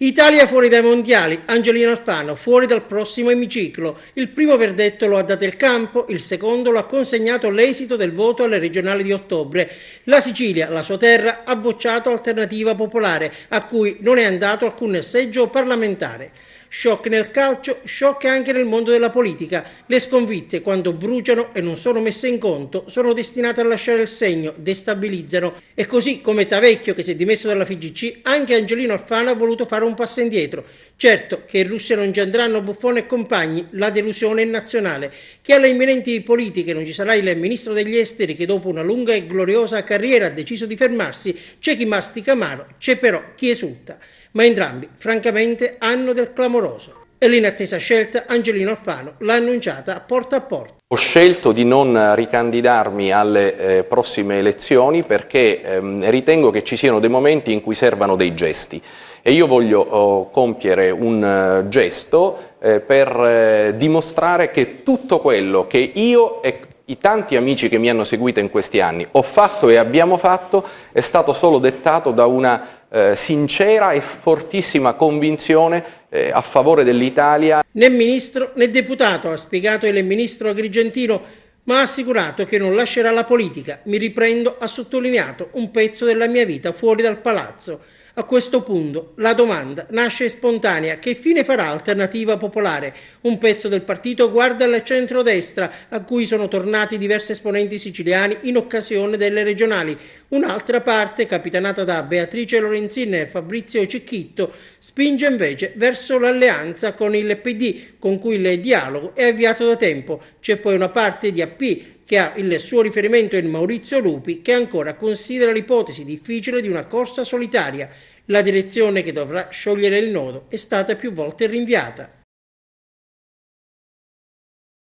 Italia fuori dai mondiali, Angelino Alfano fuori dal prossimo emiciclo. Il primo verdetto lo ha dato il campo, il secondo lo ha consegnato l'esito del voto alle regionali di ottobre. La Sicilia, la sua terra, ha bocciato Alternativa Popolare, a cui non è andato alcun seggio parlamentare. Shock nel calcio, shock anche nel mondo della politica. Le sconfitte, quando bruciano e non sono messe in conto, sono destinate a lasciare il segno, destabilizzano. E così come Tavecchio, che si è dimesso dalla FIGC, anche Angelino Alfano ha voluto fare un passo indietro. Certo che in Russia non ci andranno Buffon e compagni, la delusione è nazionale. Che alle imminenti politiche non ci sarà il ministro degli esteri che dopo una lunga e gloriosa carriera ha deciso di fermarsi, c'è chi mastica amaro, c'è però chi esulta. Ma entrambi, francamente, hanno del clamoroso. E l'inattesa scelta Angelino Alfano l'ha annunciata a porta. Ho scelto di non ricandidarmi alle prossime elezioni perché ritengo che ci siano dei momenti in cui servano dei gesti e io voglio compiere un gesto per dimostrare che tutto quello che io e i tanti amici che mi hanno seguito in questi anni ho fatto e abbiamo fatto è stato solo dettato da una sincera e fortissima convinzione a favore dell'Italia. Né ministro né deputato, ha spiegato il ministro Agrigentino, ma ha assicurato che non lascerà la politica. Mi riprendo, ha sottolineato, un pezzo della mia vita fuori dal palazzo. A questo punto la domanda nasce spontanea: che fine farà Alternativa Popolare? Un pezzo del partito guarda al centrodestra, a cui sono tornati diversi esponenti siciliani in occasione delle regionali. Un'altra parte, capitanata da Beatrice Lorenzin e Fabrizio Cecchitto, spinge invece verso l'alleanza con il PD, con cui il dialogo è avviato da tempo. C'è poi una parte di AP che ha il suo riferimento in Maurizio Lupi, che ancora considera l'ipotesi difficile di una corsa solitaria. La direzione che dovrà sciogliere il nodo è stata più volte rinviata.